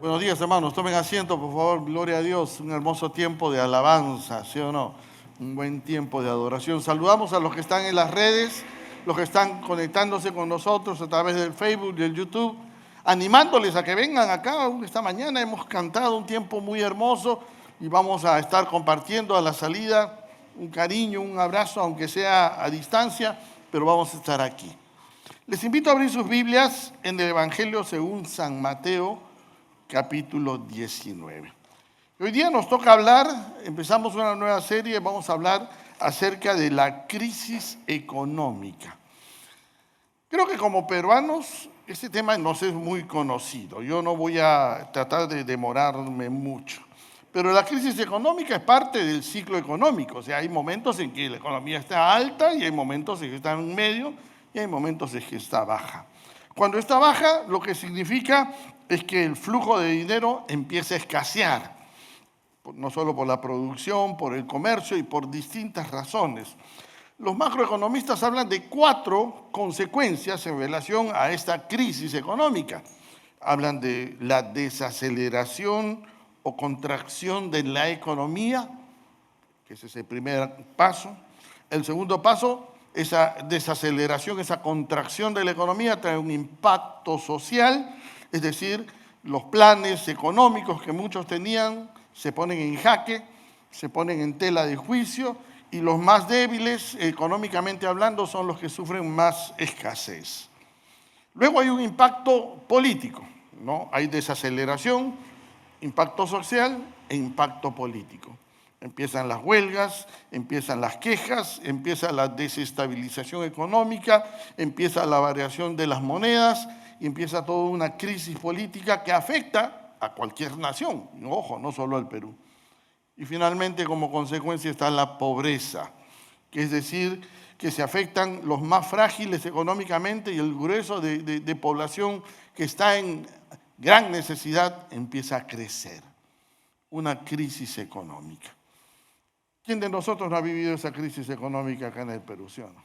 Buenos días, hermanos. Tomen asiento, por favor. Gloria a Dios. Un hermoso tiempo de alabanza, ¿sí o no? Un buen tiempo de adoración. Saludamos a los que están en las redes, los que están conectándose con nosotros a través del Facebook y del YouTube, animándoles a que vengan acá. Esta mañana hemos cantado un tiempo muy hermoso y vamos a estar compartiendo a la salida un cariño, un abrazo, aunque sea a distancia, pero vamos a estar aquí. Les invito a abrir sus Biblias en el Evangelio según San Mateo, capítulo 19. Hoy día nos toca hablar, empezamos una nueva serie, vamos a hablar acerca de la crisis económica. Creo que como peruanos este tema nos es muy conocido, yo no voy a tratar de demorarme mucho, pero la crisis económica es parte del ciclo económico, o sea, hay momentos en que la economía está alta y hay momentos en que está en medio y hay momentos en que está baja. Cuando está baja, lo que significa es que el flujo de dinero empieza a escasear, no solo por la producción, por el comercio y por distintas razones. Los macroeconomistas hablan de 4 consecuencias en relación a esta crisis económica. Hablan de la desaceleración o contracción de la economía, que ese es el primer paso. El segundo paso, esa desaceleración, esa contracción de la economía trae un impacto social, es decir, los planes económicos que muchos tenían se ponen en jaque, se ponen en tela de juicio y los más débiles, económicamente hablando, son los que sufren más escasez. Luego hay un impacto político, ¿no? Hay desaceleración, impacto social e impacto político. Empiezan las huelgas, empiezan las quejas, empieza la desestabilización económica, empieza la variación de las monedas y empieza toda una crisis política que afecta a cualquier nación, ojo, no solo al Perú. Y finalmente, como consecuencia, está la pobreza, que es decir, que se afectan los más frágiles económicamente y el grueso de población que está en gran necesidad empieza a crecer. Una crisis económica. ¿Quién de nosotros no ha vivido esa crisis económica acá en el Perú? ¿Sí o no?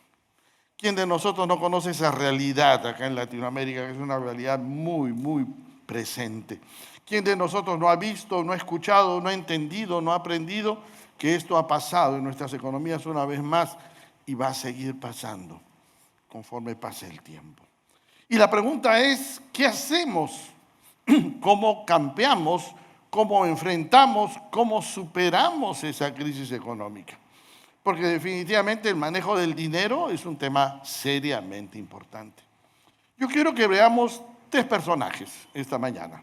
¿Quién de nosotros no conoce esa realidad acá en Latinoamérica, que es una realidad muy, muy presente? ¿Quién de nosotros no ha visto, no ha escuchado, no ha entendido, no ha aprendido que esto ha pasado en nuestras economías una vez más y va a seguir pasando conforme pase el tiempo? Y la pregunta es, ¿qué hacemos? ¿Cómo campeamos? ¿Cómo enfrentamos? ¿Cómo superamos esa crisis económica? Porque definitivamente el manejo del dinero es un tema seriamente importante. Yo quiero que veamos 3 personajes esta mañana.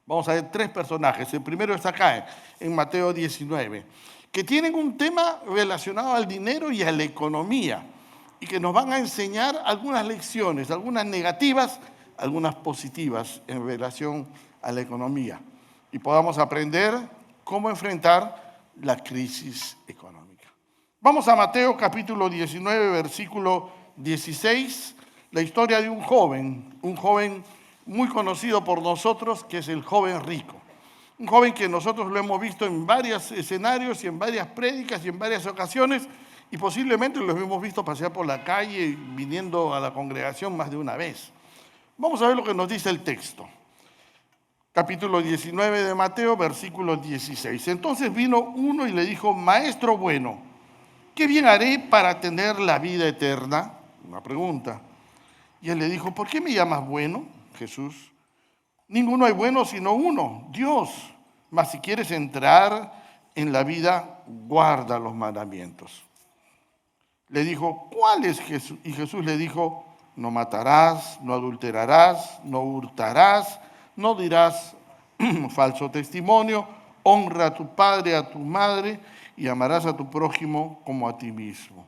Vamos a ver 3 personajes. El primero está acá, en Mateo 19, que tienen un tema relacionado al dinero y a la economía, y que nos van a enseñar algunas lecciones, algunas negativas, algunas positivas en relación a la economía, y podamos aprender cómo enfrentar la crisis económica. Vamos a Mateo capítulo 19, versículo 16, la historia de un joven muy conocido por nosotros, que es el joven rico. Un joven que nosotros lo hemos visto en varios escenarios y en varias prédicas y en varias ocasiones, y posiblemente lo hemos visto pasear por la calle viniendo a la congregación más de una vez. Vamos a ver lo que nos dice el texto. Capítulo 19 de Mateo, versículo 16. Entonces vino uno y le dijo: Maestro bueno, ¿qué bien haré para tener la vida eterna? Una pregunta. Y él le dijo: ¿por qué me llamas bueno, Jesús? Ninguno hay bueno sino uno, Dios. Mas si quieres entrar en la vida, guarda los mandamientos. Le dijo: ¿cuáles, Jesús? Y Jesús le dijo: no matarás, no adulterarás, no hurtarás, no dirás falso testimonio, honra a tu padre, a tu madre, y amarás a tu prójimo como a ti mismo.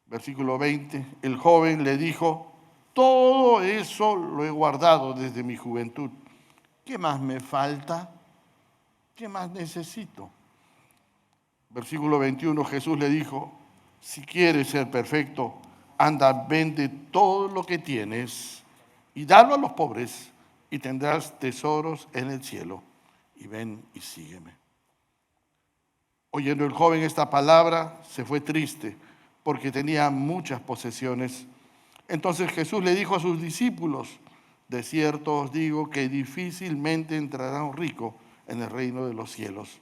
Versículo 20, el joven le dijo: todo eso lo he guardado desde mi juventud. ¿Qué más me falta? ¿Qué más necesito? Versículo 21, Jesús le dijo: si quieres ser perfecto, anda, vende todo lo que tienes y dalo a los pobres, y tendrás tesoros en el cielo, y ven y sígueme. Oyendo el joven esta palabra, se fue triste, porque tenía muchas posesiones. Entonces Jesús le dijo a sus discípulos: De cierto os digo que difícilmente entrará un rico en el reino de los cielos.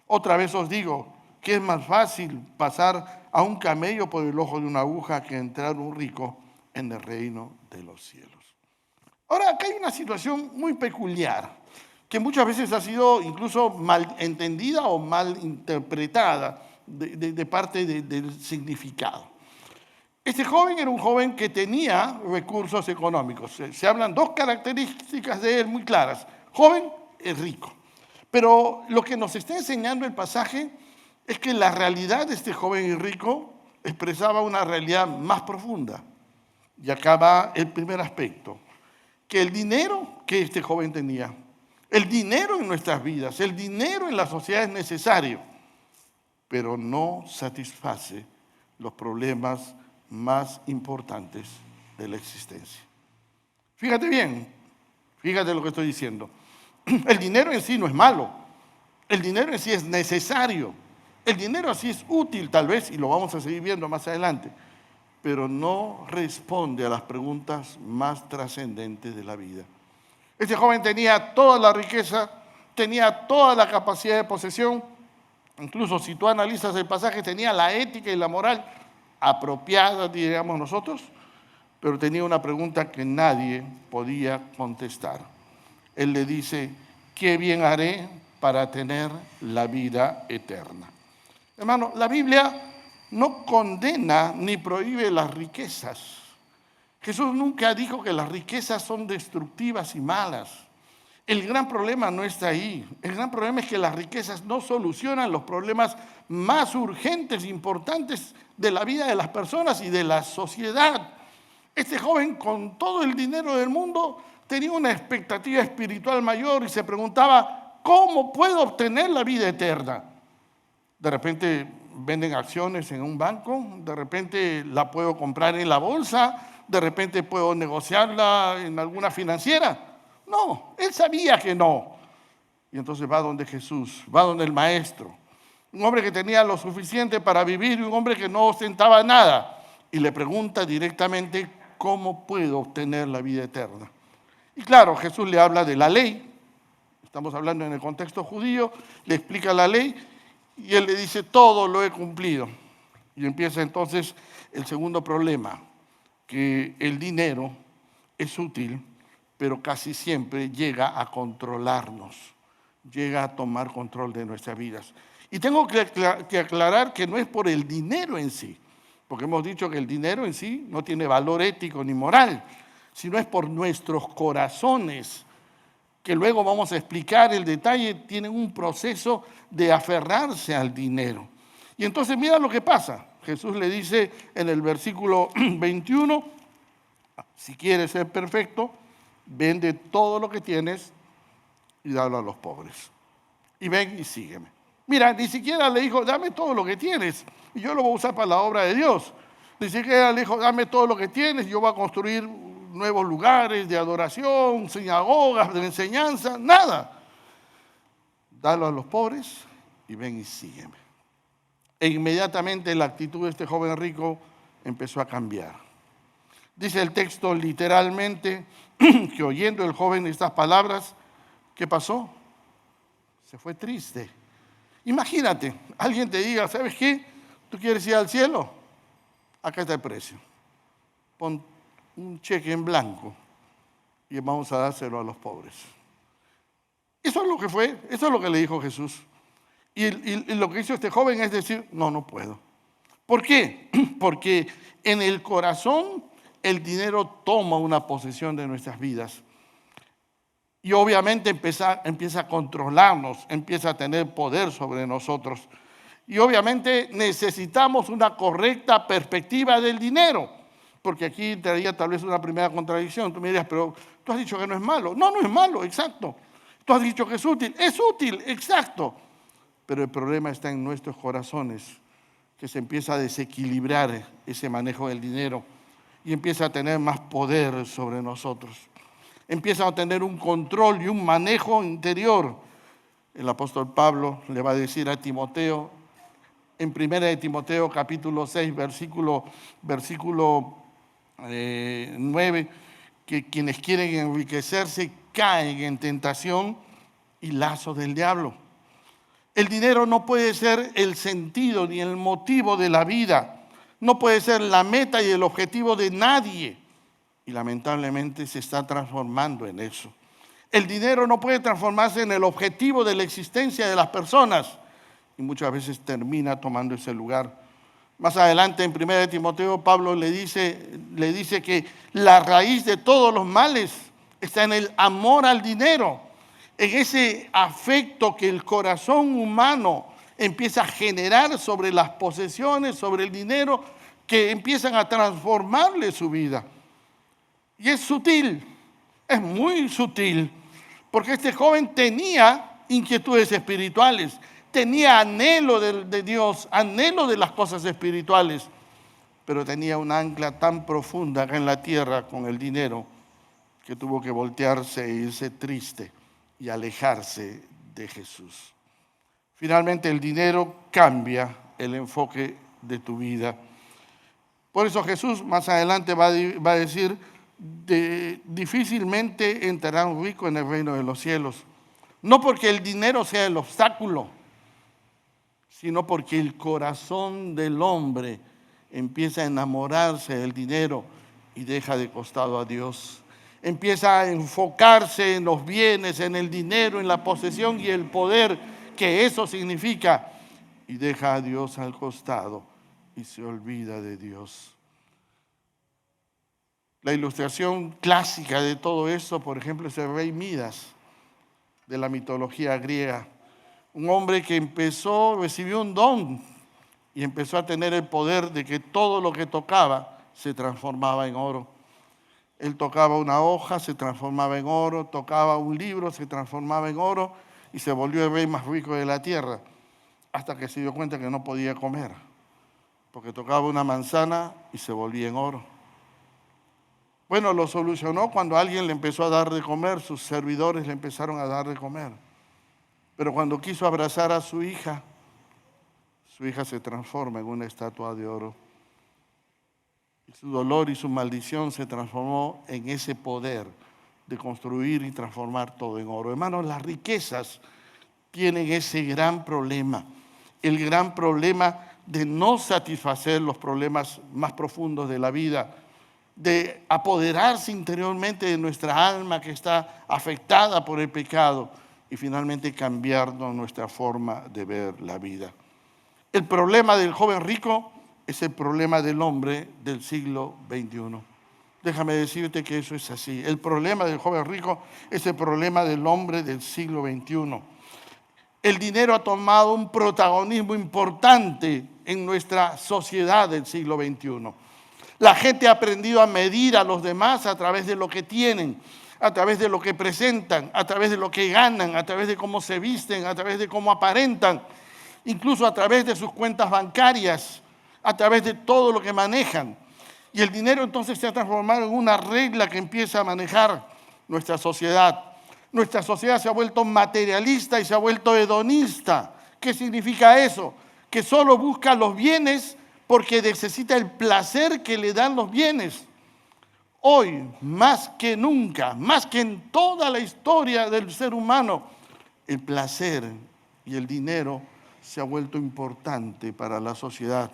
Otra vez os digo que es más fácil pasar a un camello por el ojo de una aguja que entrar un rico en el reino de los cielos. Ahora, acá hay una situación muy peculiar, que muchas veces ha sido incluso mal entendida o mal interpretada de parte del significado. Este joven era un joven que tenía recursos económicos. Se hablan dos características de él muy claras. Joven es rico. Pero lo que nos está enseñando el pasaje es que la realidad de este joven y rico expresaba una realidad más profunda. Y acá va el primer aspecto, que el dinero que este joven tenía, el dinero en nuestras vidas, el dinero en la sociedad es necesario, pero no satisface los problemas más importantes de la existencia. Fíjate bien, fíjate lo que estoy diciendo. El dinero en sí no es malo, el dinero en sí es necesario, el dinero así es útil tal vez, y lo vamos a seguir viendo más adelante, pero no responde a las preguntas más trascendentes de la vida. Este joven tenía toda la riqueza, tenía toda la capacidad de posesión, incluso si tú analizas el pasaje, tenía la ética y la moral apropiada, diríamos nosotros, pero tenía una pregunta que nadie podía contestar. Él le dice, ¿qué bien haré para tener la vida eterna? Hermano, la Biblia no condena ni prohíbe las riquezas. Jesús nunca dijo que las riquezas son destructivas y malas. El gran problema no está ahí. El gran problema es que las riquezas no solucionan los problemas más urgentes e importantes de la vida de las personas y de la sociedad. Este joven, con todo el dinero del mundo, tenía una expectativa espiritual mayor y se preguntaba, ¿cómo puedo obtener la vida eterna? De repente venden acciones en un banco, de repente la puedo comprar en la bolsa, de repente puedo negociarla en alguna financiera. No, él sabía que no. Y entonces va donde Jesús, va donde el maestro, un hombre que tenía lo suficiente para vivir y un hombre que no ostentaba nada. Y le pregunta directamente, ¿cómo puedo obtener la vida eterna? Y claro, Jesús le habla de la ley. Estamos hablando en el contexto judío, le explica la ley y él le dice, todo lo he cumplido. Y empieza entonces el segundo problema, que el dinero es útil, pero casi siempre llega a controlarnos, llega a tomar control de nuestras vidas. Y tengo que aclarar que no es por el dinero en sí, porque hemos dicho que el dinero en sí no tiene valor ético ni moral, sino es por nuestros corazones, que luego vamos a explicar el detalle, tienen un proceso de aferrarse al dinero. Y entonces mira lo que pasa. Jesús le dice en el versículo 21, si quieres ser perfecto, vende todo lo que tienes y dalo a los pobres. Y ven y sígueme. Mira, ni siquiera le dijo, dame todo lo que tienes y yo lo voy a usar para la obra de Dios. Ni siquiera le dijo, dame todo lo que tienes y yo voy a construir nuevos lugares de adoración, sinagogas, de enseñanza, nada. Dalo a los pobres y ven y sígueme. E inmediatamente la actitud de este joven rico empezó a cambiar. Dice el texto literalmente que oyendo el joven estas palabras, ¿qué pasó? Se fue triste. Imagínate, alguien te diga, ¿sabes qué? ¿Tú quieres ir al cielo? Acá está el precio. Pon un cheque en blanco y vamos a dárselo a los pobres. Eso es lo que fue, eso es lo que le dijo Jesús. Y lo que hizo este joven es decir, no puedo. ¿Por qué? Porque en el corazón el dinero toma una posesión de nuestras vidas. Y obviamente empieza a controlarnos, empieza a tener poder sobre nosotros. Y obviamente necesitamos una correcta perspectiva del dinero. Porque aquí traería tal vez una primera contradicción. Tú me dirías, pero tú has dicho que no es malo. No es malo, exacto. Tú has dicho que es útil, exacto. Pero el problema está en nuestros corazones, que se empieza a desequilibrar ese manejo del dinero y empieza a tener más poder sobre nosotros. Empieza a tener un control y un manejo interior. El apóstol Pablo le va a decir a Timoteo, en 1 de Timoteo capítulo 6, versículo 9, que quienes quieren enriquecerse caen en tentación y lazo del diablo. El dinero no puede ser el sentido ni el motivo de la vida. No puede ser la meta y el objetivo de nadie. Y lamentablemente se está transformando en eso. El dinero no puede transformarse en el objetivo de la existencia de las personas. Y muchas veces termina tomando ese lugar. Más adelante en 1 Timoteo, Pablo le dice que la raíz de todos los males está en el amor al dinero. En ese afecto que el corazón humano empieza a generar sobre las posesiones, sobre el dinero, que empiezan a transformarle su vida. Y es sutil, es muy sutil, porque este joven tenía inquietudes espirituales, tenía anhelo de Dios, anhelo de las cosas espirituales, pero tenía un ancla tan profunda acá en la tierra con el dinero que tuvo que voltearse e irse triste y alejarse de Jesús. Finalmente el dinero cambia el enfoque de tu vida. Por eso Jesús más adelante va a decir, difícilmente entrará un rico en el reino de los cielos. No porque el dinero sea el obstáculo, sino porque el corazón del hombre empieza a enamorarse del dinero y deja de costado a Dios. Empieza a enfocarse en los bienes, en el dinero, en la posesión y el poder que eso significa, y deja a Dios al costado y se olvida de Dios. La ilustración clásica de todo eso, por ejemplo, es el rey Midas de la mitología griega. Un hombre que recibió un don y empezó a tener el poder de que todo lo que tocaba se transformaba en oro. Él tocaba una hoja, se transformaba en oro, tocaba un libro, se transformaba en oro y se volvió el rey más rico de la tierra, hasta que se dio cuenta que no podía comer, porque tocaba una manzana y se volvía en oro. Bueno, lo solucionó cuando alguien le empezó a dar de comer, sus servidores le empezaron a dar de comer. Pero cuando quiso abrazar a su hija se transforma en una estatua de oro. Y su dolor y su maldición se transformó en ese poder de construir y transformar todo en oro. Hermanos, las riquezas tienen ese gran problema, el gran problema de no satisfacer los problemas más profundos de la vida, de apoderarse interiormente de nuestra alma que está afectada por el pecado y finalmente cambiarnos nuestra forma de ver la vida. El problema del joven rico es el problema del hombre del siglo XXI. Déjame decirte que eso es así. El problema del joven rico es el problema del hombre del siglo XXI. El dinero ha tomado un protagonismo importante en nuestra sociedad del siglo XXI. La gente ha aprendido a medir a los demás a través de lo que tienen, a través de lo que presentan, a través de lo que ganan, a través de cómo se visten, a través de cómo aparentan, incluso a través de sus cuentas bancarias, a través de todo lo que manejan. Y el dinero entonces se ha transformado en una regla que empieza a manejar nuestra sociedad. Nuestra sociedad se ha vuelto materialista y se ha vuelto hedonista. ¿Qué significa eso? Que solo busca los bienes porque necesita el placer que le dan los bienes. Hoy, más que nunca, más que en toda la historia del ser humano, el placer y el dinero se ha vuelto importante para la sociedad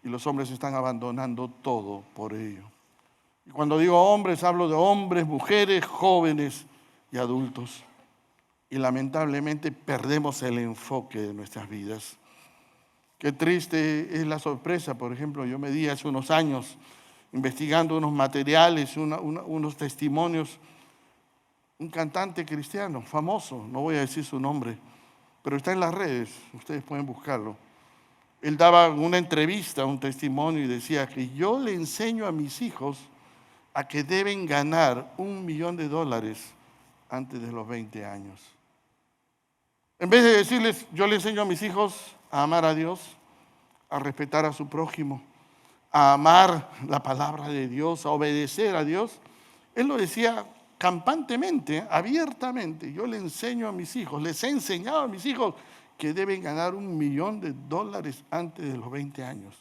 y los hombres están abandonando todo por ello. Y cuando digo hombres, hablo de hombres, mujeres, jóvenes y adultos. Y lamentablemente perdemos el enfoque de nuestras vidas. Qué triste es la sorpresa. Por ejemplo, yo me di hace unos años investigando unos materiales, unos testimonios. Un cantante cristiano famoso, no voy a decir su nombre, pero está en las redes, ustedes pueden buscarlo. Él daba una entrevista, un testimonio y decía que yo le enseño a mis hijos a que deben ganar $1 millón antes de los 20 años. En vez de decirles, yo le enseño a mis hijos a amar a Dios, a respetar a su prójimo, a amar la palabra de Dios, a obedecer a Dios, él lo decía campantemente, abiertamente. Yo le enseño a mis hijos, les he enseñado a mis hijos que deben ganar $1 millón antes de los 20 años.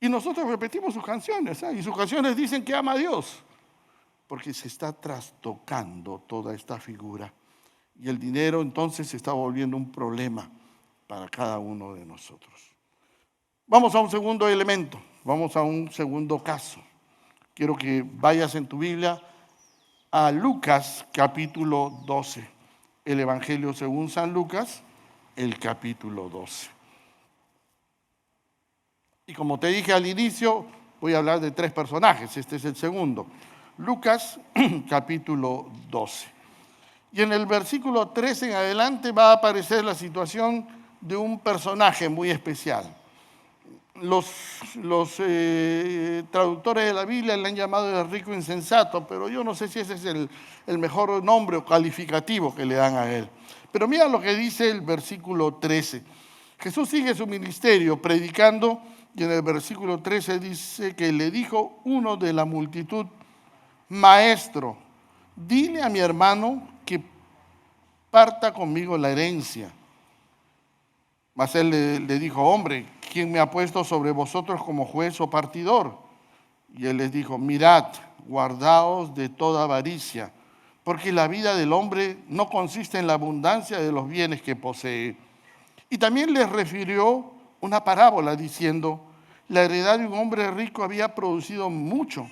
Y nosotros repetimos sus canciones, y sus canciones dicen que ama a Dios. porque se está trastocando toda esta figura. Y el dinero entonces se está volviendo un problema para cada uno de nosotros. Vamos a un segundo elemento, vamos a un segundo caso. Quiero que vayas en tu Biblia a Lucas capítulo 12, el Evangelio según San Lucas, el capítulo 12. Y como te dije al inicio, voy a hablar de 3 personajes, este es el segundo. Lucas capítulo 12. Y en el versículo 13 en adelante va a aparecer la situación de un personaje muy especial. Los traductores de la Biblia le han llamado el rico insensato, pero yo no sé si ese es el mejor nombre o calificativo que le dan a él. Pero mira lo que dice el versículo 13. Jesús sigue su ministerio predicando y en el versículo 13 dice que le dijo uno de la multitud: Maestro, dile a mi hermano que parta conmigo la herencia. Mas él le dijo: hombre, ¿quién me ha puesto sobre vosotros como juez o partidor? Y él les dijo: mirad, guardaos de toda avaricia, porque la vida del hombre no consiste en la abundancia de los bienes que posee. Y también les refirió una parábola diciendo: la heredad de un hombre rico había producido mucho.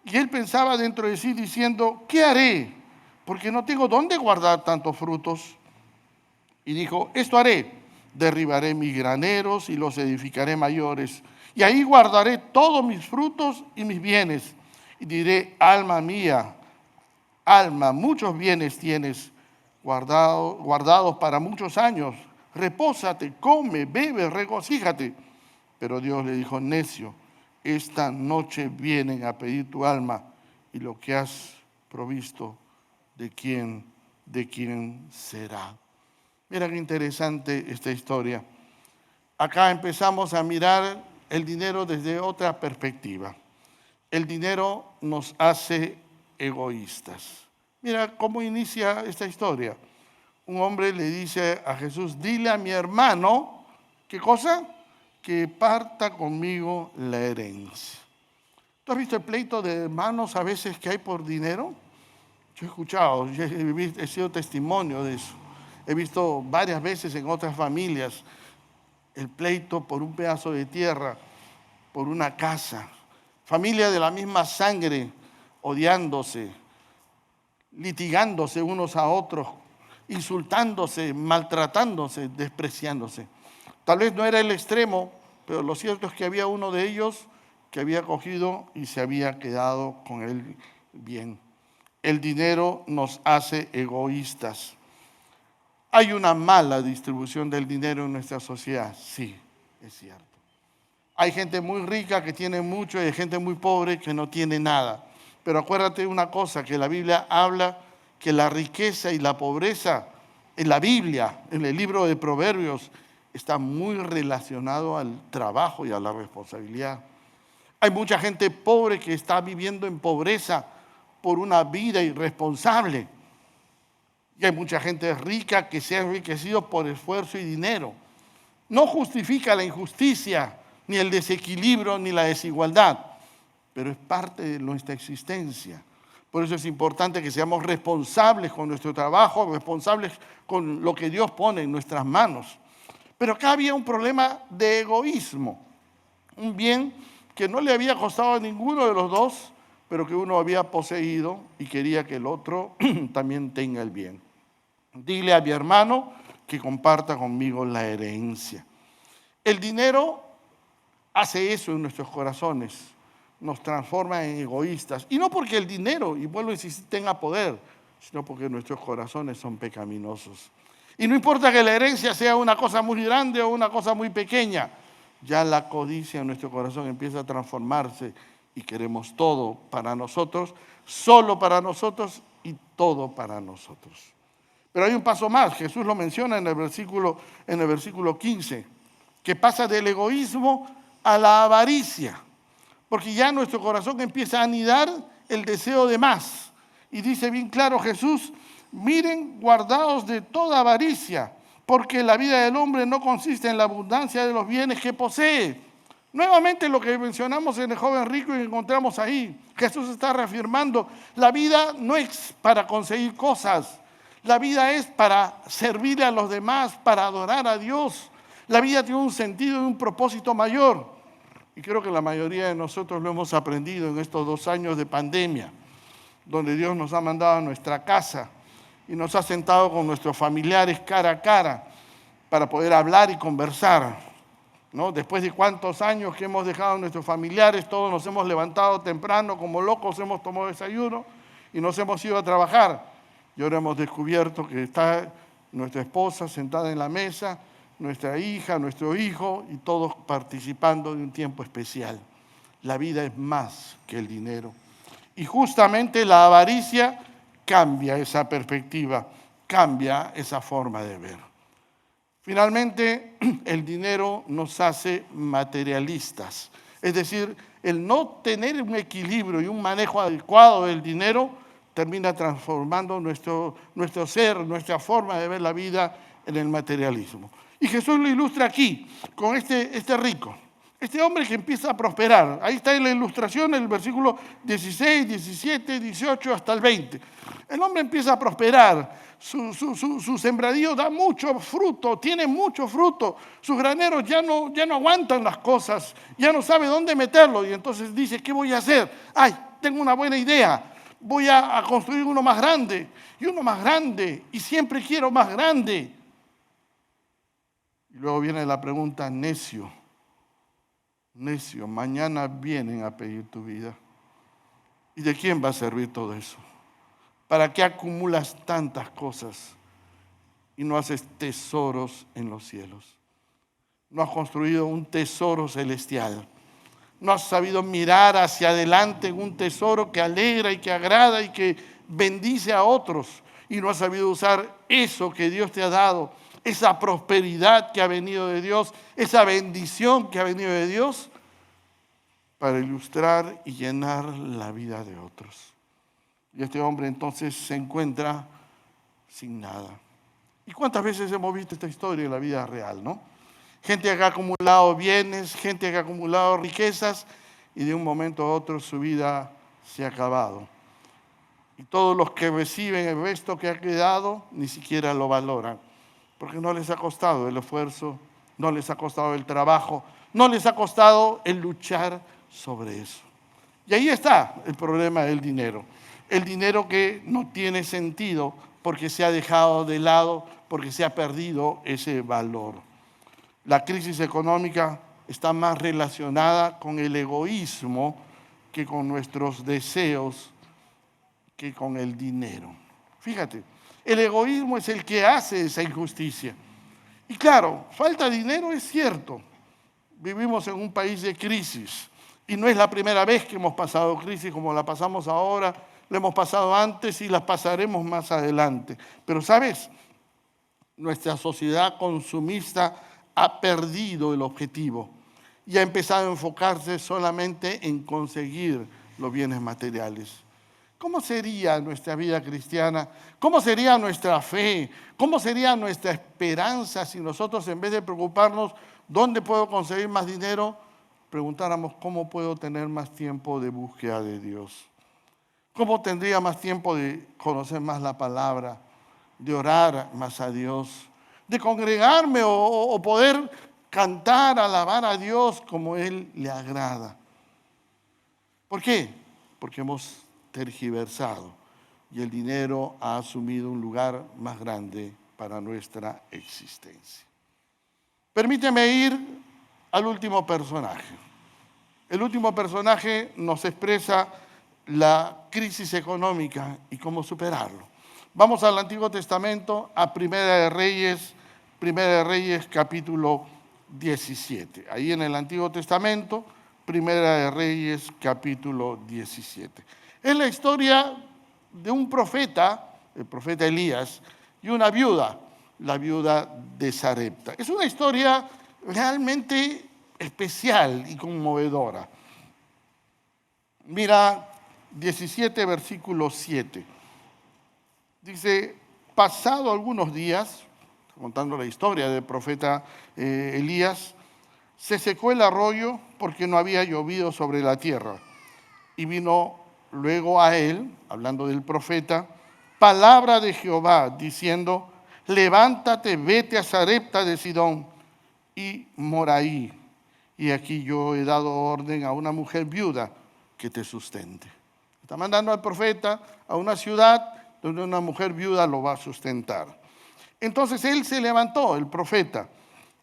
Y él pensaba dentro de sí diciendo: ¿qué haré? Porque no tengo dónde guardar tantos frutos. Y dijo: esto haré. Derribaré mis graneros y los edificaré mayores. Y ahí guardaré todos mis frutos y mis bienes. Y diré: alma mía, alma, muchos bienes tienes guardados para muchos años. Repósate, come, bebe, regocíjate. Pero Dios le dijo: necio, esta noche vienen a pedir tu alma y lo que has provisto, ¿de quién será? Mira qué interesante esta historia. Acá empezamos a mirar el dinero desde otra perspectiva. El dinero nos hace egoístas. Mira cómo inicia esta historia. Un hombre le dice a Jesús: dile a mi hermano, ¿qué cosa? Que parta conmigo la herencia. ¿Tú has visto el pleito de hermanos a veces que hay por dinero? Yo he escuchado, he sido testimonio de eso. He visto varias veces en otras familias el pleito por un pedazo de tierra, por una casa. Familia de la misma sangre, odiándose, litigándose unos a otros, insultándose, maltratándose, despreciándose. Tal vez no era el extremo, pero lo cierto es que había uno de ellos que había cogido y se había quedado con el bien. El dinero nos hace egoístas. ¿Hay una mala distribución del dinero en nuestra sociedad? Sí, es cierto. Hay gente muy rica que tiene mucho y hay gente muy pobre que no tiene nada. Pero acuérdate de una cosa, que la Biblia habla que la riqueza y la pobreza en la Biblia, en el libro de Proverbios, está muy relacionado al trabajo y a la responsabilidad. Hay mucha gente pobre que está viviendo en pobreza por una vida irresponsable. Y hay mucha gente rica que se ha enriquecido por esfuerzo y dinero. No justifica la injusticia, ni el desequilibrio, ni la desigualdad, pero es parte de nuestra existencia. Por eso es importante que seamos responsables con nuestro trabajo, responsables con lo que Dios pone en nuestras manos. Pero acá había un problema de egoísmo, un bien que no le había costado a ninguno de los dos, pero que uno había poseído y quería que el otro también tenga el bien. Dile a mi hermano que comparta conmigo la herencia. El dinero hace eso en nuestros corazones, nos transforma en egoístas. Y no porque el dinero, y vuelvo a insistir, tenga poder, sino porque nuestros corazones son pecaminosos. Y no importa que la herencia sea una cosa muy grande o una cosa muy pequeña, ya la codicia en nuestro corazón empieza a transformarse y queremos todo para nosotros, solo para nosotros y todo para nosotros. Pero hay un paso más, Jesús lo menciona en el versículo 15, que pasa del egoísmo a la avaricia, porque ya nuestro corazón empieza a anidar el deseo de más. Y dice bien claro Jesús: miren, guardaos de toda avaricia, porque la vida del hombre no consiste en la abundancia de los bienes que posee. Nuevamente lo que mencionamos en el joven rico y encontramos ahí, Jesús está reafirmando, la vida no es para conseguir cosas, la vida es para servirle a los demás, para adorar a Dios. La vida tiene un sentido y un propósito mayor. Y creo que la mayoría de nosotros lo hemos aprendido en estos 2 años de pandemia, donde Dios nos ha mandado a nuestra casa y nos ha sentado con nuestros familiares cara a cara para poder hablar y conversar, ¿no? Después de cuántos años que hemos dejado a nuestros familiares, todos nos hemos levantado temprano como locos, hemos tomado desayuno y nos hemos ido a trabajar. Y ahora hemos descubierto que está nuestra esposa sentada en la mesa, nuestra hija, nuestro hijo y todos participando de un tiempo especial. La vida es más que el dinero. Y justamente la avaricia cambia esa perspectiva, cambia esa forma de ver. Finalmente, el dinero nos hace materialistas. Es decir, el no tener un equilibrio y un manejo adecuado del dinero termina transformando nuestro ser, nuestra forma de ver la vida en el materialismo. Y Jesús lo ilustra aquí, con este rico. Este hombre que empieza a prosperar. Ahí está en la ilustración, el versículo 16, 17, 18 hasta el 20. El hombre empieza a prosperar. Su sembradío da mucho fruto, tiene mucho fruto. Sus graneros ya no aguantan las cosas, ya no sabe dónde meterlo. Y entonces dice, ¿qué voy a hacer? Ay, tengo una buena idea. Voy a construir uno más grande y uno más grande. Y siempre quiero más grande. Y luego viene la pregunta, necio, mañana vienen a pedir tu vida. ¿Y de quién va a servir todo eso? ¿Para qué acumulas tantas cosas y no haces tesoros en los cielos? No has construido un tesoro celestial. No has sabido mirar hacia adelante en un tesoro que alegra y que agrada y que bendice a otros. Y no has sabido usar eso que Dios te ha dado, esa prosperidad que ha venido de Dios, esa bendición que ha venido de Dios, para ilustrar y llenar la vida de otros. Y este hombre entonces se encuentra sin nada. ¿Y cuántas veces hemos visto esta historia en la vida real, no? Gente que ha acumulado bienes, gente que ha acumulado riquezas y de un momento a otro su vida se ha acabado. Y todos los que reciben el resto que ha quedado ni siquiera lo valoran, porque no les ha costado el esfuerzo, no les ha costado el trabajo, no les ha costado el luchar sobre eso. Y ahí está el problema del dinero. El dinero que no tiene sentido porque se ha dejado de lado, porque se ha perdido ese valor. La crisis económica está más relacionada con el egoísmo que con nuestros deseos, que con el dinero. Fíjate, el egoísmo es el que hace esa injusticia. Y claro, falta dinero es cierto. Vivimos en un país de crisis y no es la primera vez que hemos pasado crisis como la pasamos ahora, la hemos pasado antes y la pasaremos más adelante. Pero ¿sabes? Nuestra sociedad consumista ha perdido el objetivo y ha empezado a enfocarse solamente en conseguir los bienes materiales. ¿Cómo sería nuestra vida cristiana? ¿Cómo sería nuestra fe? ¿Cómo sería nuestra esperanza si nosotros, en vez de preocuparnos dónde puedo conseguir más dinero, preguntáramos cómo puedo tener más tiempo de búsqueda de Dios? ¿Cómo tendría más tiempo de conocer más la palabra, de orar más a Dios, de congregarme o poder cantar, alabar a Dios como Él le agrada? ¿Por qué? Porque hemos tergiversado y el dinero ha asumido un lugar más grande para nuestra existencia. Permíteme ir al último personaje. El último personaje nos expresa la crisis económica y cómo superarlo. Vamos al Antiguo Testamento, a Primera de Reyes capítulo 17. Ahí en el Antiguo Testamento, Primera de Reyes capítulo 17. Es la historia de un profeta, el profeta Elías, y una viuda, la viuda de Sarepta. Es una historia realmente especial y conmovedora. Mira 17, versículo 7. Dice, pasado algunos días, contando la historia del profeta Elías, se secó el arroyo porque no había llovido sobre la tierra. Y vino luego a él, hablando del profeta, palabra de Jehová, diciendo, levántate, vete a Sarepta de Sidón y mora ahí. Y aquí yo he dado orden a una mujer viuda que te sustente. Está mandando al profeta a una ciudad donde una mujer viuda lo va a sustentar. Entonces él se levantó, el profeta,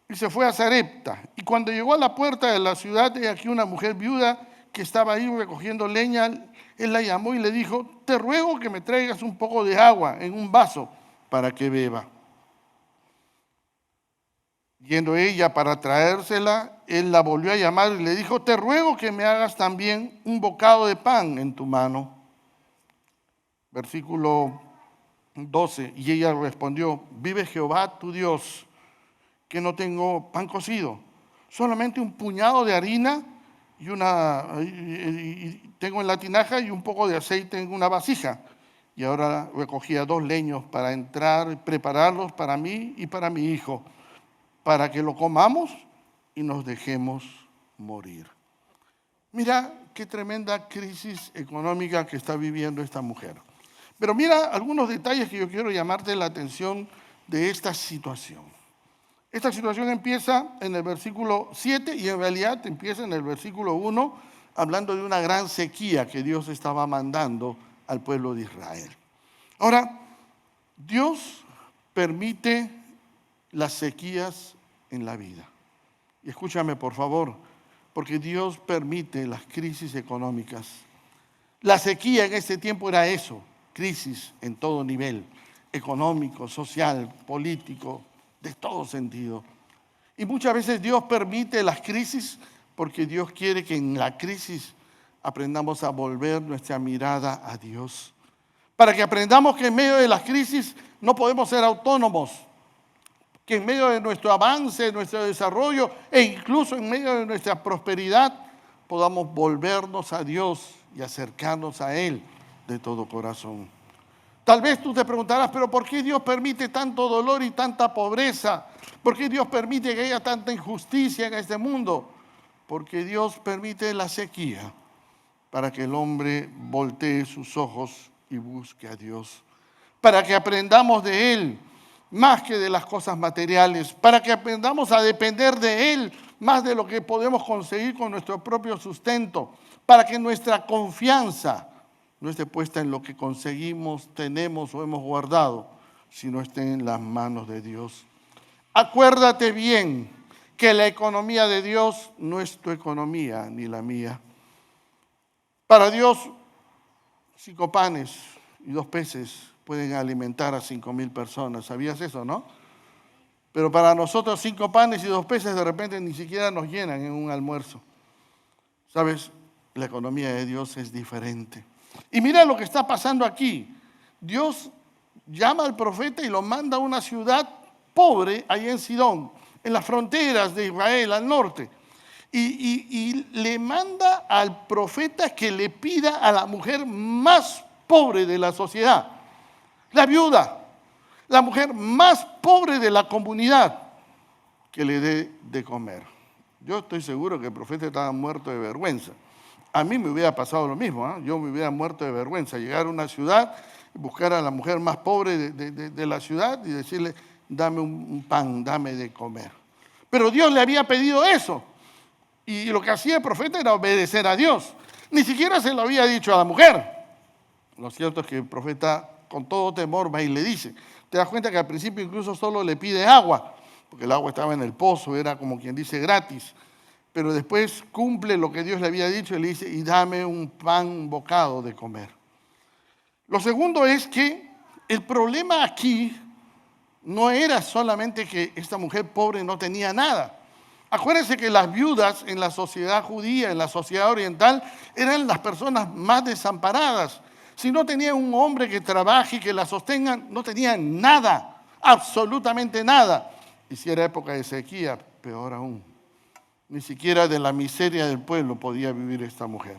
y se fue a Sarepta. Y cuando llegó a la puerta de la ciudad, he aquí una mujer viuda que estaba ahí recogiendo leña. Él la llamó y le dijo, te ruego que me traigas un poco de agua en un vaso para que beba. Yendo ella para traérsela, él la volvió a llamar y le dijo, te ruego que me hagas también un bocado de pan en tu mano. Versículo 12, y ella respondió, vive Jehová tu Dios, que no tengo pan cocido, solamente un puñado de harina y tengo en la tinaja y un poco de aceite en una vasija. Y ahora recogía 2 leños para entrar y prepararlos para mí y para mi hijo, para que lo comamos y nos dejemos morir. Mira qué tremenda crisis económica que está viviendo esta mujer. Pero mira algunos detalles que yo quiero llamarte la atención de esta situación. Esta situación empieza en el versículo 7 y en realidad empieza en el versículo 1, hablando de una gran sequía que Dios estaba mandando al pueblo de Israel. Ahora, Dios permite las sequías en la vida. Y escúchame, por favor, porque Dios permite las crisis económicas. La sequía en ese tiempo era eso, crisis en todo nivel, económico, social, político, de todo sentido. Y muchas veces Dios permite las crisis porque Dios quiere que en la crisis aprendamos a volver nuestra mirada a Dios. Para que aprendamos que en medio de las crisis no podemos ser autónomos, que en medio de nuestro avance, nuestro desarrollo e incluso en medio de nuestra prosperidad podamos volvernos a Dios y acercarnos a Él de todo corazón. Tal vez tú te preguntarás, pero ¿por qué Dios permite tanto dolor y tanta pobreza? ¿Por qué Dios permite que haya tanta injusticia en este mundo? Porque Dios permite la sequía para que el hombre voltee sus ojos y busque a Dios. Para que aprendamos de Él más que de las cosas materiales. Para que aprendamos a depender de Él más de lo que podemos conseguir con nuestro propio sustento. Para que nuestra confianza no esté puesta en lo que conseguimos, tenemos o hemos guardado, sino esté en las manos de Dios. Acuérdate bien que la economía de Dios no es tu economía ni la mía. Para Dios, 5 panes y 2 peces pueden alimentar a 5,000 personas. ¿Sabías eso, no? Pero para nosotros 5 panes y 2 peces de repente ni siquiera nos llenan en un almuerzo. ¿Sabes? La economía de Dios es diferente. Y mira lo que está pasando aquí. Dios llama al profeta y lo manda a una ciudad pobre allá en Sidón, en las fronteras de Israel, al norte. Y le manda al profeta que le pida a la mujer más pobre de la sociedad, la viuda, la mujer más pobre de la comunidad, que le dé de comer. Yo estoy seguro que el profeta estaba muerto de vergüenza. A mí me hubiera pasado lo mismo, ¿eh? Yo me hubiera muerto de vergüenza, llegar a una ciudad, buscar a la mujer más pobre de la ciudad y decirle, dame un pan, dame de comer. Pero Dios le había pedido eso. Y lo que hacía el profeta era obedecer a Dios. Ni siquiera se lo había dicho a la mujer. Lo cierto es que el profeta con todo temor va y le dice. Te das cuenta que al principio incluso solo le pide agua, porque el agua estaba en el pozo, era como quien dice gratis. Pero después cumple lo que Dios le había dicho y le dice, y dame un pan, un bocado de comer. Lo segundo es que el problema aquí no era solamente que esta mujer pobre no tenía nada. Acuérdense que las viudas en la sociedad judía, en la sociedad oriental, eran las personas más desamparadas. Si no tenían un hombre que trabaje y que la sostenga, no tenían nada, absolutamente nada. Y si era época de sequía, peor aún. Ni siquiera de la miseria del pueblo podía vivir esta mujer.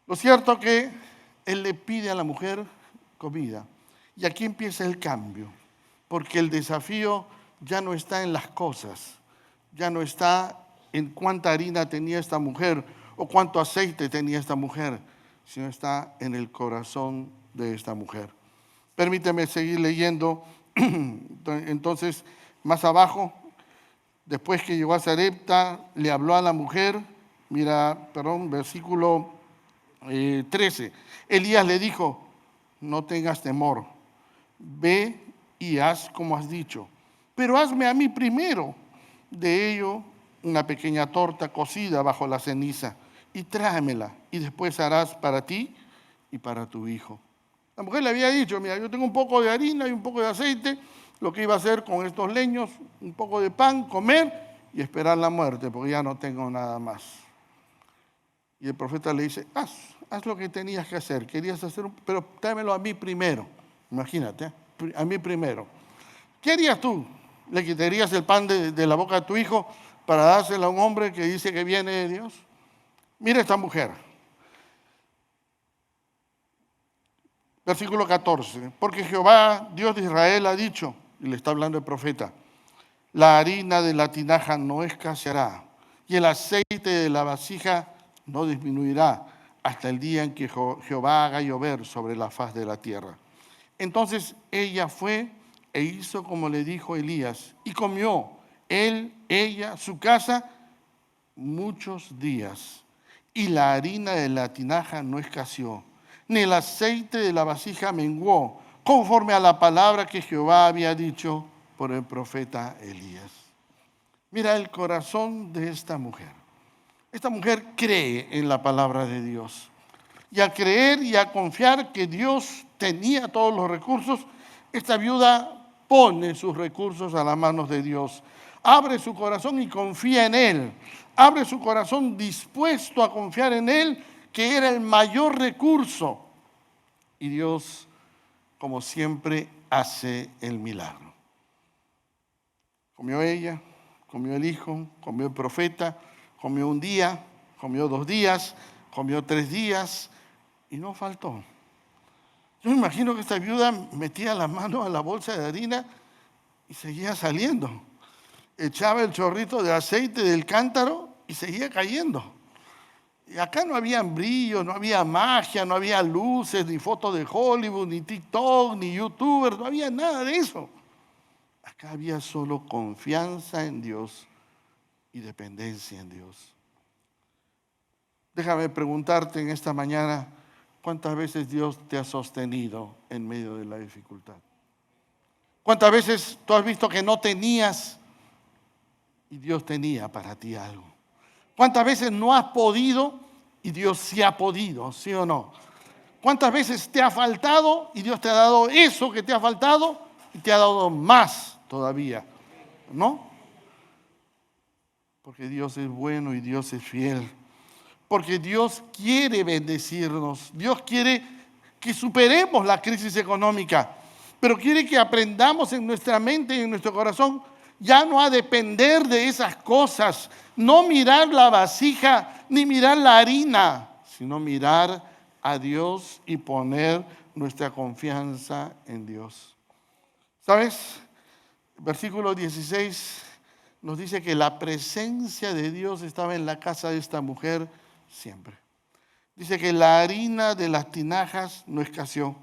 Lo cierto es que él le pide a la mujer comida. Y aquí empieza el cambio, porque el desafío ya no está en las cosas, ya no está en cuánta harina tenía esta mujer o cuánto aceite tenía esta mujer, sino está en el corazón de esta mujer. Permíteme seguir leyendo. Entonces, más abajo, después que llegó a Sarepta, le habló a la mujer, versículo 13. Elías le dijo, no tengas temor, ve y haz como has dicho, pero hazme a mí primero de ello una pequeña torta cocida bajo la ceniza y tráemela, y después harás para ti y para tu hijo. La mujer le había dicho, mira, yo tengo un poco de harina y un poco de aceite, lo que iba a hacer con estos leños, un poco de pan, comer y esperar la muerte, porque ya no tengo nada más. Y el profeta le dice, haz lo que tenías que hacer, querías hacer, pero tráemelo a mí primero. Imagínate, a mí primero. ¿Qué harías tú? ¿Le quitarías el pan de la boca de tu hijo para dárselo a un hombre que dice que viene de Dios? Mira esta mujer. Versículo 14. Porque Jehová, Dios de Israel, ha dicho, y le está hablando el profeta, la harina de la tinaja no escaseará, y el aceite de la vasija no disminuirá hasta el día en que Jehová haga llover sobre la faz de la tierra. Entonces ella fue e hizo como le dijo Elías, y comió él, ella, su casa, muchos días. Y la harina de la tinaja no escaseó, ni el aceite de la vasija menguó, conforme a la palabra que Jehová había dicho por el profeta Elías. Mira el corazón de esta mujer. Esta mujer cree en la palabra de Dios. Y a creer y a confiar que Dios tenía todos los recursos, esta viuda pone sus recursos a las manos de Dios. Abre su corazón y confía en Él. Abre su corazón dispuesto a confiar en Él, que era el mayor recurso. Y Dios, como siempre, hace el milagro. Comió ella, comió el hijo, comió el profeta, comió un día, comió 2 días, comió 3 días y no faltó. Yo me imagino que esta viuda metía las manos a la bolsa de harina y seguía saliendo. Echaba el chorrito de aceite del cántaro y seguía cayendo. Y acá no había brillo, no había magia, no había luces, ni fotos de Hollywood, ni TikTok, ni YouTubers, no había nada de eso. Acá había solo confianza en Dios y dependencia en Dios. Déjame preguntarte en esta mañana, ¿cuántas veces Dios te ha sostenido en medio de la dificultad? ¿Cuántas veces tú has visto que no tenías y Dios tenía para ti algo? ¿Cuántas veces no has podido y Dios sí ha podido, sí o no? ¿Cuántas veces te ha faltado y Dios te ha dado eso que te ha faltado y te ha dado más todavía? ¿No? Porque Dios es bueno y Dios es fiel. Porque Dios quiere bendecirnos. Dios quiere que superemos la crisis económica. Pero quiere que aprendamos en nuestra mente y en nuestro corazón ya no a depender de esas cosas. No mirar la vasija ni mirar la harina, sino mirar a Dios y poner nuestra confianza en Dios. ¿Sabes? Versículo 16 nos dice que la presencia de Dios estaba en la casa de esta mujer siempre. Dice que la harina de las tinajas no escaseó,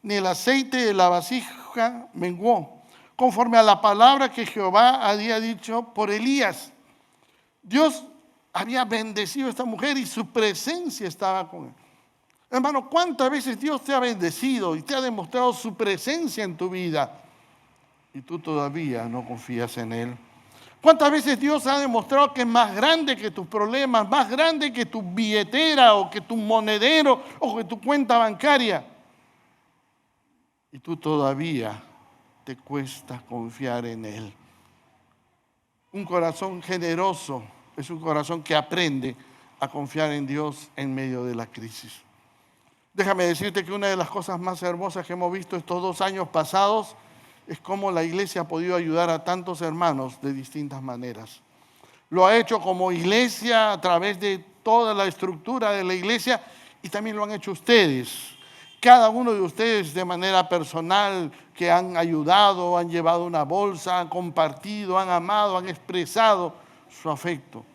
ni el aceite de la vasija menguó, conforme a la palabra que Jehová había dicho por Elías. Dios había bendecido a esta mujer y su presencia estaba con él. Hermano, ¿cuántas veces Dios te ha bendecido y te ha demostrado su presencia en tu vida y tú todavía no confías en Él? ¿Cuántas veces Dios ha demostrado que es más grande que tus problemas, más grande que tu billetera o que tu monedero o que tu cuenta bancaria? Y tú todavía te cuesta confiar en Él. Un corazón generoso es un corazón que aprende a confiar en Dios en medio de la crisis. Déjame decirte que una de las cosas más hermosas que hemos visto estos 2 años pasados es cómo la iglesia ha podido ayudar a tantos hermanos de distintas maneras. Lo ha hecho como iglesia a través de toda la estructura de la iglesia y también lo han hecho ustedes. Cada uno de ustedes de manera personal, que han ayudado, han llevado una bolsa, han compartido, han amado, han expresado su afecto,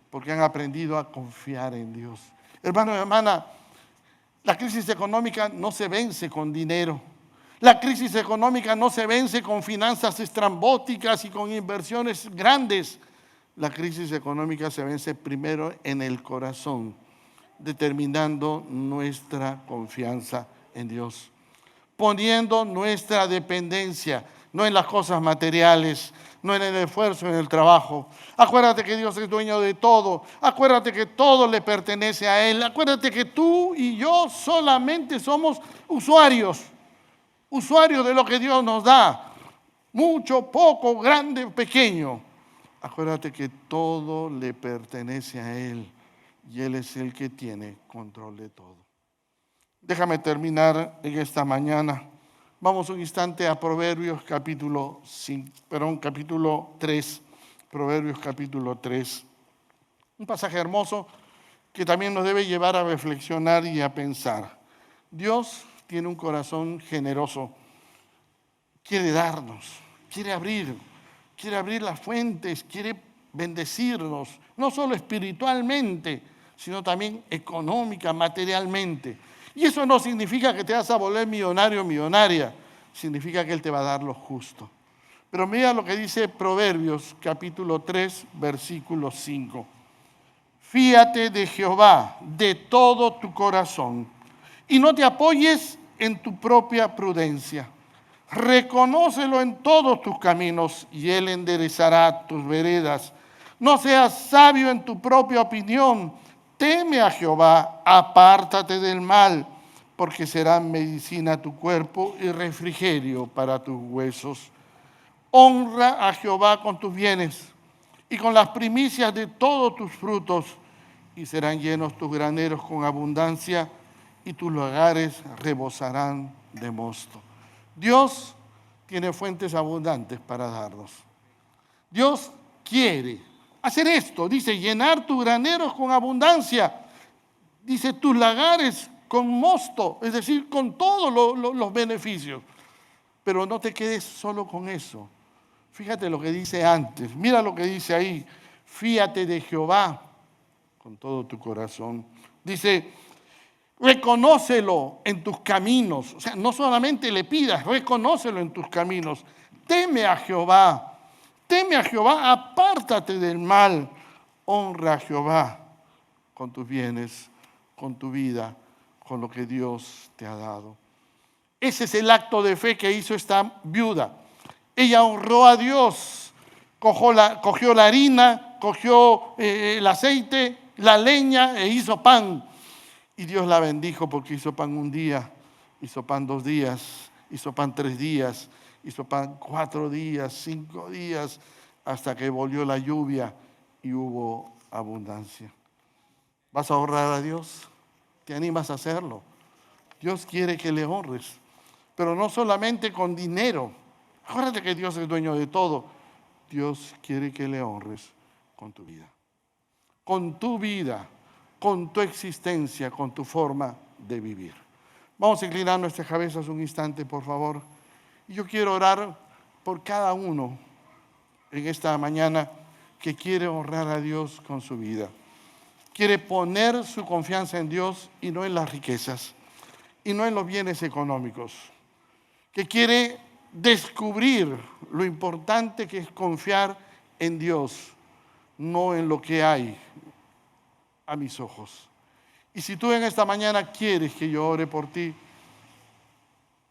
porque han aprendido a confiar en Dios. Hermano y hermana, la crisis económica no se vence con dinero. La crisis económica no se vence con finanzas estrambóticas y con inversiones grandes. La crisis económica se vence primero en el corazón, determinando nuestra confianza en Dios, poniendo nuestra dependencia, no en las cosas materiales, no en el esfuerzo, en el trabajo. Acuérdate que Dios es dueño de todo. Acuérdate que todo le pertenece a Él. Acuérdate que tú y yo solamente somos usuarios de lo que Dios nos da. Mucho, poco, grande, pequeño. Acuérdate que todo le pertenece a Él y Él es el que tiene control de todo. Déjame terminar en esta mañana. Vamos un instante a Proverbios capítulo 3. Proverbios capítulo 3. Un pasaje hermoso que también nos debe llevar a reflexionar y a pensar. Dios tiene un corazón generoso. Quiere darnos, quiere abrir las fuentes, quiere bendecirnos, no solo espiritualmente, sino también económica, materialmente. Y eso no significa que te vas a volver millonario o millonaria, significa que Él te va a dar lo justo. Pero mira lo que dice Proverbios capítulo 3, versículo 5. Fíate de Jehová de todo tu corazón y no te apoyes en tu propia prudencia. Reconócelo en todos tus caminos y Él enderezará tus veredas. No seas sabio en tu propia opinión. Teme a Jehová, apártate del mal, porque será medicina a tu cuerpo y refrigerio para tus huesos. Honra a Jehová con tus bienes y con las primicias de todos tus frutos, y serán llenos tus graneros con abundancia y tus lagares rebosarán de mosto. Dios tiene fuentes abundantes para darnos. Dios quiere hacer esto. Dice, llenar tus graneros con abundancia. Dice, tus lagares con mosto, es decir, con todos los beneficios. Pero no te quedes solo con eso. Fíjate lo que dice antes. Mira lo que dice ahí. Fíate de Jehová con todo tu corazón. Dice, reconócelo en tus caminos. O sea, no solamente le pidas, reconócelo en tus caminos. Teme a Jehová. Teme a Jehová, apártate del mal. Honra a Jehová con tus bienes, con tu vida, con lo que Dios te ha dado. Ese es el acto de fe que hizo esta viuda. Ella honró a Dios. Cogió la harina, cogió el aceite, la leña e hizo pan. Y Dios la bendijo porque hizo pan un día, hizo pan 2 días, hizo pan 3 días, hizo pan 4 días, 5 días, hasta que volvió la lluvia y hubo abundancia. ¿Vas a honrar a Dios? ¿Te animas a hacerlo? Dios quiere que le honres, pero no solamente con dinero. Acuérdate que Dios es dueño de todo. Dios quiere que le honres con tu vida. Con tu vida, con tu existencia, con tu forma de vivir. Vamos a inclinar nuestras cabezas un instante, por favor. Y yo quiero orar por cada uno en esta mañana que quiere honrar a Dios con su vida. Quiere poner su confianza en Dios y no en las riquezas, y no en los bienes económicos. Que quiere descubrir lo importante que es confiar en Dios, no en lo que hay a mis ojos. Y si tú en esta mañana quieres que yo ore por ti,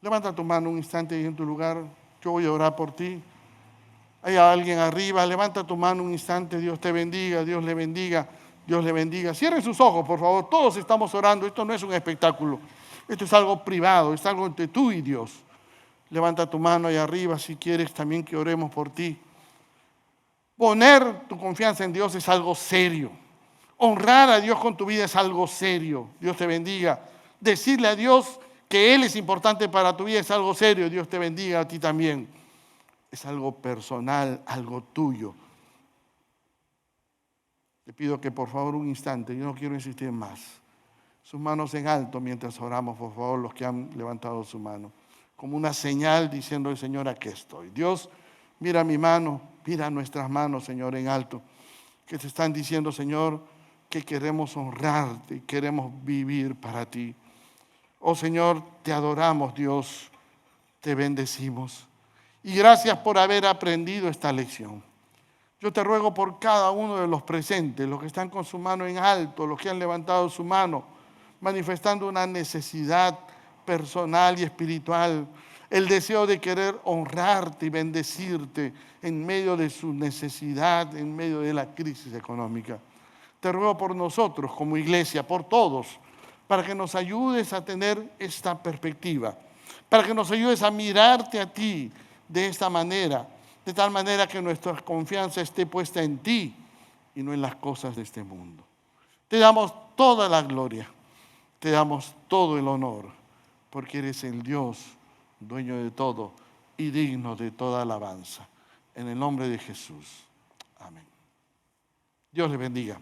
levanta tu mano un instante ahí en tu lugar. Yo voy a orar por ti. Hay alguien arriba, levanta tu mano un instante. Dios te bendiga, Dios le bendiga, Dios le bendiga. Cierren sus ojos, por favor. Todos estamos orando. Esto no es un espectáculo. Esto es algo privado, es algo entre tú y Dios. Levanta tu mano ahí arriba si quieres también que oremos por ti. Poner tu confianza en Dios es algo serio. Honrar a Dios con tu vida es algo serio. Dios te bendiga. Decirle a Dios que Él es importante para tu vida es algo serio. Dios te bendiga a ti también. Es algo personal, algo tuyo. Te pido que por favor un instante, yo no quiero insistir más. Sus manos en alto mientras oramos, por favor, los que han levantado su mano. como una señal diciendo al Señor, aquí estoy. Dios, mira mi mano, mira nuestras manos, Señor, en alto, que te están diciendo, Señor, que queremos honrarte y queremos vivir para ti. Oh Señor, te adoramos, Dios, te bendecimos. Y gracias por haber aprendido esta lección. Yo te ruego por cada uno de los presentes, los que están con su mano en alto, los que han levantado su mano, manifestando una necesidad personal y espiritual, el deseo de querer honrarte y bendecirte en medio de su necesidad, en medio de la crisis económica. Te ruego por nosotros como iglesia, por todos, para que nos ayudes a tener esta perspectiva, para que nos ayudes a mirarte a ti de esta manera, de tal manera que nuestra confianza esté puesta en ti y no en las cosas de este mundo. Te damos toda la gloria, te damos todo el honor, porque eres el Dios, dueño de todo y digno de toda alabanza. En el nombre de Jesús. Amén. Dios les bendiga.